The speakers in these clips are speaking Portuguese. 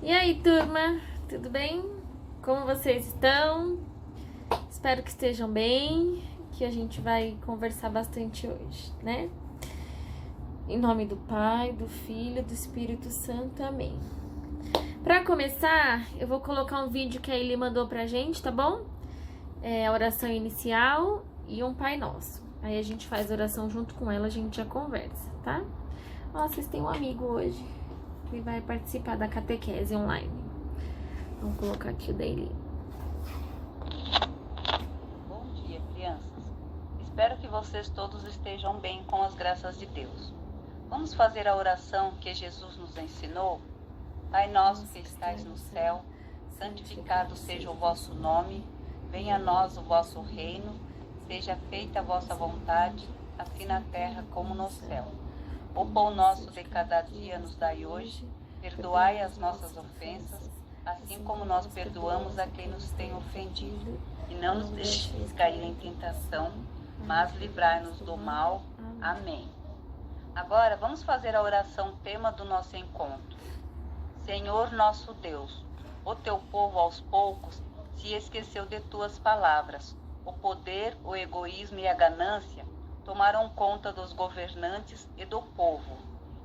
E aí, turma, tudo bem? Como vocês estão? Espero que estejam bem, que a gente vai conversar bastante hoje, né? Em nome do Pai, do Filho e do Espírito Santo, amém. Para começar, eu vou colocar um vídeo que a Eli mandou pra gente, tá bom? É a oração inicial e um Pai Nosso. Aí a gente faz a oração junto com ela, a gente já conversa, tá? Ó, vocês têm um amigo hoje que vai participar da catequese online. Vamos colocar aqui o dele. Bom dia, crianças. Espero que vocês todos estejam bem com as graças de Deus. Vamos fazer a oração que Jesus nos ensinou? Pai nosso que estais no céu, santificado seja o vosso nome, venha a nós o vosso reino, seja feita a vossa vontade, assim na terra como no céu. O pão nosso de cada dia nos dai hoje, perdoai as nossas ofensas, assim como nós perdoamos a quem nos tem ofendido. E não nos deixeis cair em tentação, mas livrai-nos do mal. Amém. Agora vamos fazer a oração tema do nosso encontro. Senhor nosso Deus, o teu povo aos poucos se esqueceu de tuas palavras. O poder, o egoísmo e a ganância tomaram conta dos governantes e do povo.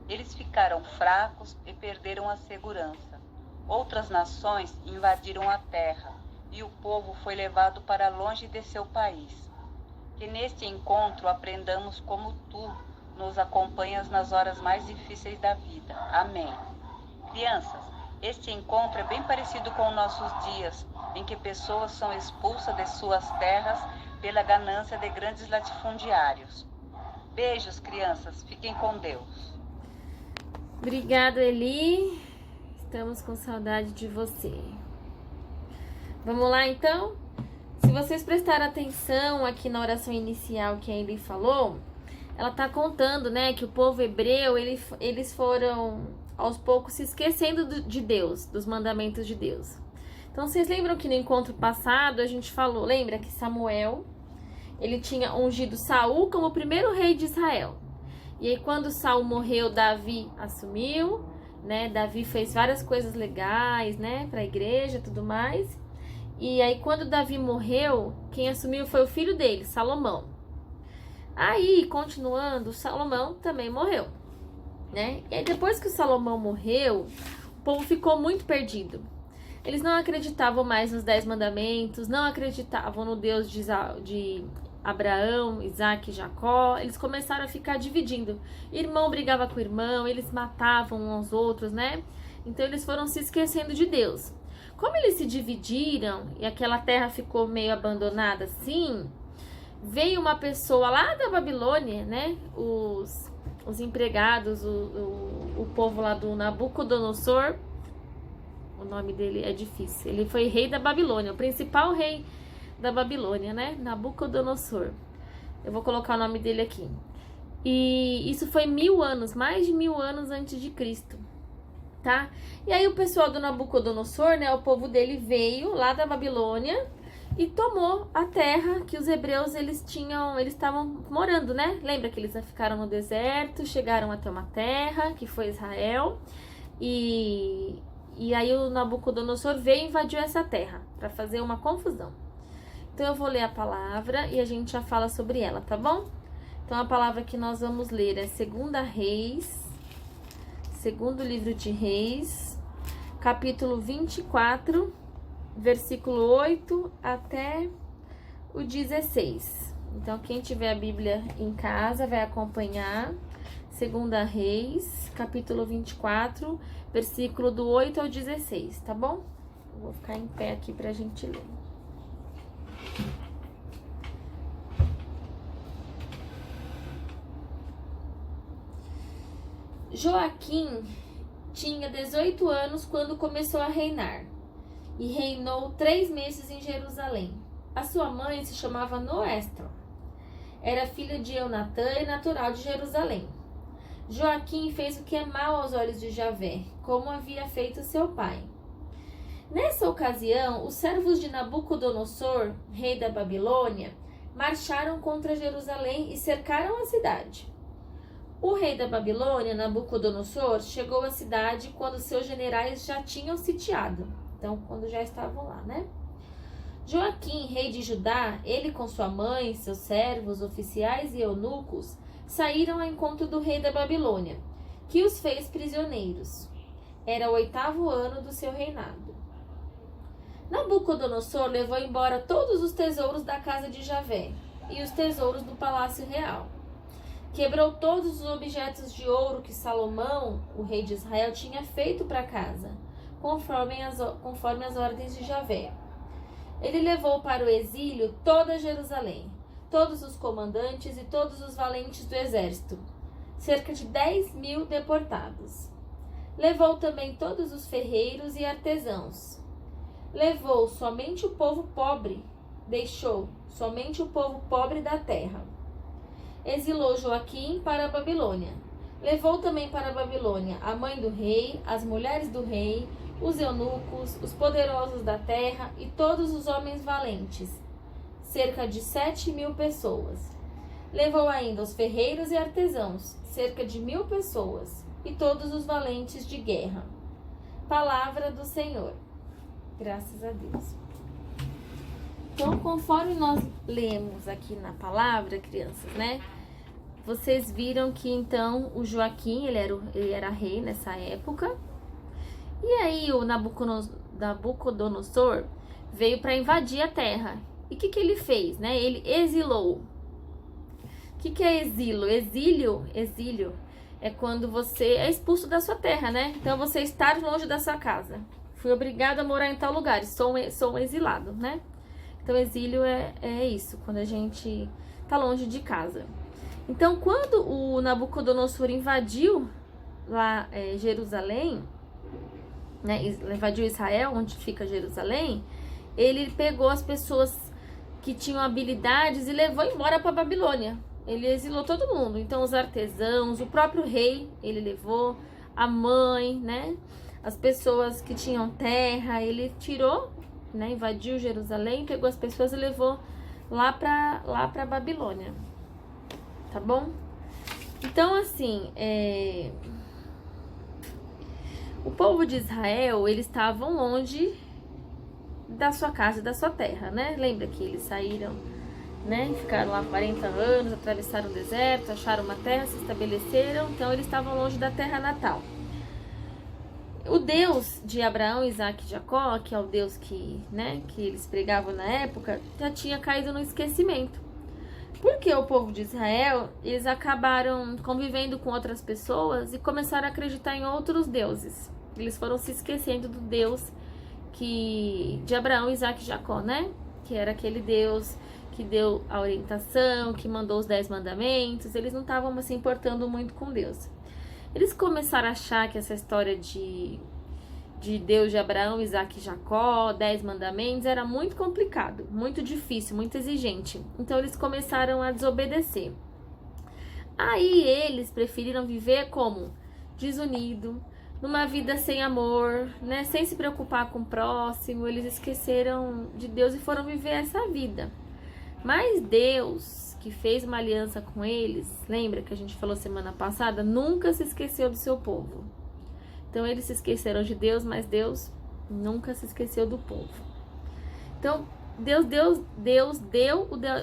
Eles ficaram fracos e perderam a segurança. Outras nações invadiram a terra e o povo foi levado para longe de seu país. Que neste encontro aprendamos como tu nos acompanhas nas horas mais difíceis da vida. Amém. Crianças, este encontro é bem parecido com nossos dias, em que pessoas são expulsas de suas terras pela ganância de grandes latifundiários. Beijos, crianças. Fiquem com Deus. Obrigada, Eli. Estamos com saudade de você. Vamos lá, então? Se vocês prestarem atenção aqui na oração inicial que a Eli falou, ela tá contando, né, que o povo hebreu, eles foram aos poucos se esquecendo de Deus, dos mandamentos de Deus. Então, vocês lembram que no encontro passado a gente falou, lembra que Samuel, ele tinha ungido Saul como o primeiro rei de Israel. E aí quando Saul morreu, Davi assumiu, né? Davi fez várias coisas legais, né, para a igreja e tudo mais. E aí quando Davi morreu, quem assumiu foi o filho dele, Salomão. Aí, continuando, Salomão também morreu, né? E aí depois que o Salomão morreu, o povo ficou muito perdido. Eles não acreditavam mais nos 10 mandamentos, não acreditavam no Deus de Abraão, Isaac e Jacó. Eles começaram a ficar dividindo. Irmão brigava com irmão, eles matavam uns aos outros, né? Então eles foram se esquecendo de Deus. Como eles se dividiram e aquela terra ficou meio abandonada assim, veio uma pessoa lá da Babilônia, né? Os empregados, o povo lá do Nabucodonosor. O nome dele é difícil. Ele foi rei da Babilônia, o principal rei da Babilônia, né? Nabucodonosor. Eu vou colocar o nome dele aqui. E isso foi 1000 anos, mais de 1000 anos antes de Cristo, tá? E aí o pessoal do Nabucodonosor, né? O povo dele veio lá da Babilônia e tomou a terra que os hebreus eles estavam morando, né? Lembra que eles ficaram no deserto, chegaram até uma terra que foi Israel e aí o Nabucodonosor veio e invadiu essa terra para fazer uma confusão. Então eu vou ler a palavra e a gente já fala sobre ela, tá bom? Então a palavra que nós vamos ler é 2 Reis, segundo livro de Reis, capítulo 24, versículo 8 até o 16. Então quem tiver a Bíblia em casa vai acompanhar 2 Reis, capítulo 24, versículo do 8 ao 16, tá bom? Eu vou ficar em pé aqui pra gente ler. Joaquim tinha 18 anos quando começou a reinar e reinou 3 meses em Jerusalém. A sua mãe se chamava Noéstra. Era filha de Eunatã e natural de Jerusalém. Joaquim fez o que é mal aos olhos de Javé, como havia feito seu pai. Nessa ocasião, os servos de Nabucodonosor, rei da Babilônia, marcharam contra Jerusalém e cercaram a cidade. O rei da Babilônia, Nabucodonosor, chegou à cidade quando seus generais já tinham sitiado. Então, quando já estavam lá, né? Joaquim, rei de Judá, ele com sua mãe, seus servos, oficiais e eunucos, saíram ao encontro do rei da Babilônia, que os fez prisioneiros. Era o 8º ano do seu reinado. Nabucodonosor levou embora todos os tesouros da casa de Javé e os tesouros do palácio real. Quebrou todos os objetos de ouro que Salomão, o rei de Israel, tinha feito para casa, conforme as ordens de Javé. Ele levou para o exílio toda Jerusalém, todos os comandantes e todos os valentes do exército, cerca de 10.000 deportados. Levou também todos os ferreiros e artesãos. Levou somente o povo pobre, deixou somente o povo pobre da terra. Exilou Joaquim para a Babilônia. Levou também para a Babilônia a mãe do rei, as mulheres do rei, os eunucos, os poderosos da terra e todos os homens valentes, cerca de 7.000 pessoas. Levou ainda os ferreiros e artesãos, cerca de 1.000 pessoas, e todos os valentes de guerra. Palavra do Senhor. Graças a Deus. Então, conforme nós lemos aqui na palavra, crianças, né? Vocês viram que então o Joaquim, ele era rei nessa época. E aí o Nabucodonosor veio para invadir a terra. E o que ele fez, né? Ele exilou. O que é exílio? Exílio é quando você é expulso da sua terra, né? Então você está longe da sua casa. Fui obrigado a morar em tal lugar, sou um exilado, né? Então exílio é isso, quando a gente está longe de casa. Então quando o Nabucodonosor invadiu lá Jerusalém, né, invadiu Israel, onde fica Jerusalém, ele pegou as pessoas que tinham habilidades e levou embora para a Babilônia. Ele exilou todo mundo. Então os artesãos, o próprio rei, ele levou, a mãe, né, as pessoas que tinham terra, ele tirou, né, invadiu Jerusalém, pegou as pessoas e levou lá para a Babilônia. Tá bom? Então assim, o povo de Israel, eles estavam longe da sua casa e da sua terra, né? Lembra que eles saíram, né? Ficaram lá 40 anos, atravessaram o deserto, acharam uma terra, se estabeleceram. Então eles estavam longe da terra natal. O Deus de Abraão, Isaac e Jacó, que é o Deus que eles pregavam na época, já tinha caído no esquecimento. Porque o povo de Israel, eles acabaram convivendo com outras pessoas e começaram a acreditar em outros deuses. Eles foram se esquecendo do Deus de Abraão, Isaac e Jacó, né? Que era aquele Deus que deu a orientação, que mandou os 10 mandamentos. Eles não estavam se importando muito com Deus. Eles começaram a achar que essa história de Deus de Abraão, Isaac e Jacó, 10 mandamentos, era muito complicado, muito difícil, muito exigente. Então eles começaram a desobedecer. Aí eles preferiram viver como desunido, numa vida sem amor, né? Sem se preocupar com o próximo. Eles esqueceram de Deus e foram viver essa vida. Mas Deus, que fez uma aliança com eles, lembra que a gente falou semana passada, nunca se esqueceu do seu povo. Então eles se esqueceram de Deus, mas Deus nunca se esqueceu do povo. Então Deus deu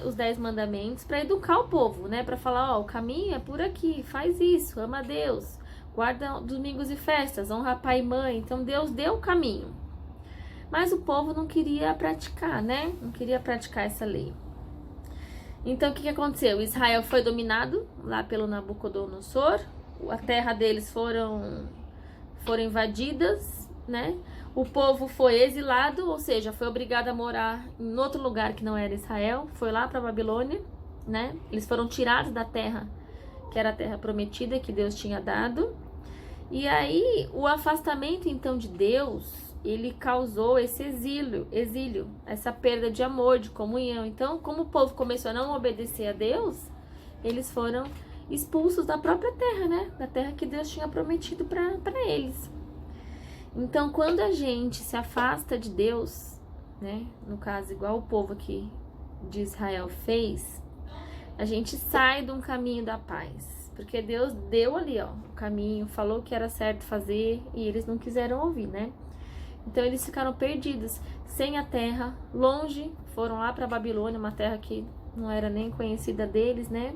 os 10 mandamentos para educar o povo, né? Para falar, o caminho é por aqui, faz isso, ama a Deus, guarda domingos e festas, honra pai e mãe. Então Deus deu o caminho. Mas o povo não queria praticar, né? Não queria praticar essa lei. Então o que aconteceu? Israel foi dominado lá pelo Nabucodonosor, a terra deles foram invadidas, né? O povo foi exilado, ou seja, foi obrigado a morar em outro lugar que não era Israel, foi lá para a Babilônia, né? Eles foram tirados da terra, que era a terra prometida que Deus tinha dado. E aí, o afastamento então de Deus, ele causou esse exílio, essa perda de amor, de comunhão. Então, como o povo começou a não obedecer a Deus, eles foram expulsos da própria terra, né? Da terra que Deus tinha prometido para eles. Então, quando a gente se afasta de Deus, né? No caso, igual o povo aqui de Israel fez, a gente sai de um caminho da paz. porque Deus deu ali, ó, o caminho, falou que era certo fazer e eles não quiseram ouvir, né? Então eles ficaram perdidos, sem a terra, longe, foram lá para Babilônia, uma terra que não era nem conhecida deles, né?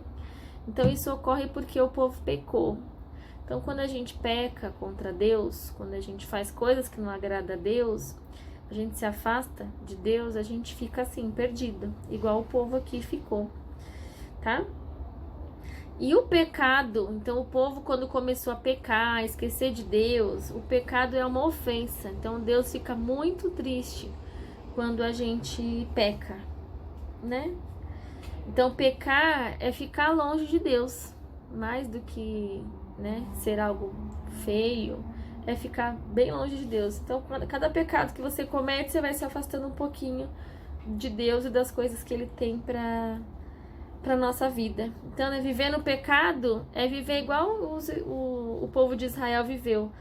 Então isso ocorre porque o povo pecou. Então quando a gente peca contra Deus, quando a gente faz coisas que não agrada a Deus, a gente se afasta de Deus, a gente fica assim, perdido, igual o povo aqui ficou, tá? E o pecado, então o povo quando começou a pecar, a esquecer de Deus, o pecado é uma ofensa. Então Deus fica muito triste quando a gente peca, né? Então pecar é ficar longe de Deus, mais do que, né, ser algo feio, é ficar bem longe de Deus. Então cada pecado que você comete, você vai se afastando um pouquinho de Deus e das coisas que Ele tem para nossa vida. Então, né, viver no pecado é viver igual o povo de Israel viveu,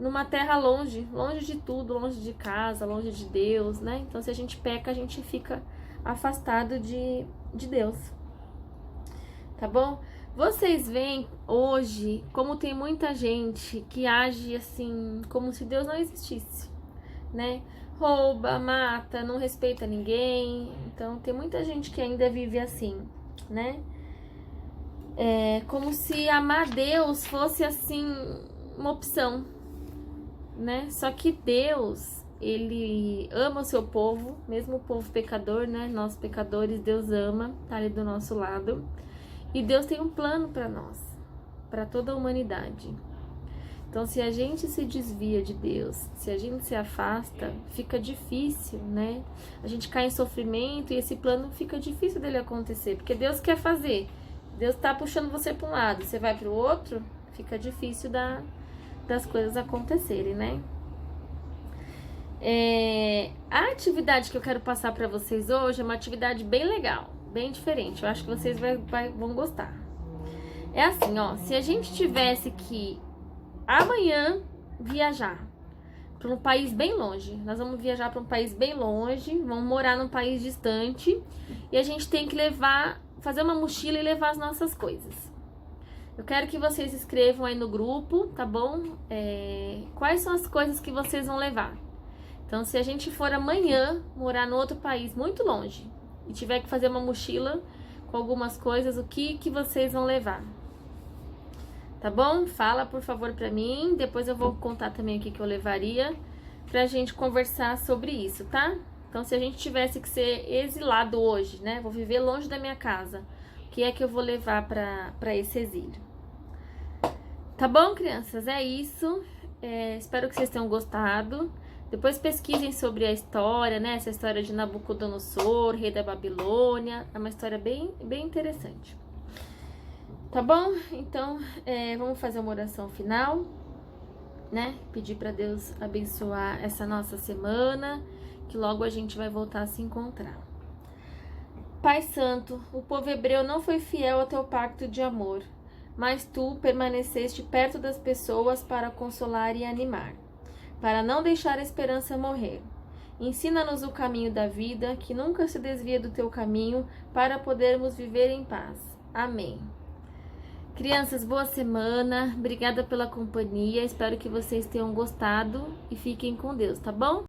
numa terra longe de tudo, longe de casa, longe de Deus, né? Então, se a gente peca, a gente fica afastado de Deus, tá bom? Vocês veem hoje como tem muita gente que age assim, como se Deus não existisse, né? Rouba, mata, não respeita ninguém. Então, tem muita gente que ainda vive assim, né? É como se amar Deus fosse assim uma opção, né? Só que Deus, Ele ama o seu povo, mesmo o povo pecador, né? Nós pecadores, Deus ama, tá ali do nosso lado. E Deus tem um plano para nós, para toda a humanidade. Então, se a gente se desvia de Deus, se a gente se afasta, fica difícil, né? A gente cai em sofrimento e esse plano fica difícil dele acontecer, porque Deus quer fazer. Deus tá puxando você para um lado, você vai para o outro, fica difícil das coisas acontecerem, né? A atividade que eu quero passar para vocês hoje é uma atividade bem legal, bem diferente. Eu acho que vocês vão gostar. É assim, ó, se a gente tivesse que amanhã viajar para um país bem longe, nós vamos viajar para um país bem longe, vamos morar num país distante e a gente tem que fazer uma mochila e levar as nossas coisas. Eu quero que vocês escrevam aí no grupo, tá bom? Quais são as coisas que vocês vão levar? Então, se a gente for amanhã morar num outro país muito longe e tiver que fazer uma mochila com algumas coisas, o que vocês vão levar? Tá bom? Fala, por favor, pra mim. Depois eu vou contar também o que eu levaria pra gente conversar sobre isso, tá? Então, se a gente tivesse que ser exilado hoje, né? Vou viver longe da minha casa. O que é que eu vou levar pra esse exílio? Tá bom, crianças? É isso. Espero que vocês tenham gostado. Depois pesquisem sobre a história, né? Essa história de Nabucodonosor, rei da Babilônia. É uma história bem, bem interessante. Tá bom? Então, vamos fazer uma oração final, né? Pedir para Deus abençoar essa nossa semana, que logo a gente vai voltar a se encontrar. Pai Santo, o povo hebreu não foi fiel ao teu pacto de amor, mas tu permaneceste perto das pessoas para consolar e animar, para não deixar a esperança morrer. Ensina-nos o caminho da vida, que nunca se desvia do teu caminho, para podermos viver em paz. Amém. Crianças, boa semana, obrigada pela companhia, espero que vocês tenham gostado e fiquem com Deus, tá bom?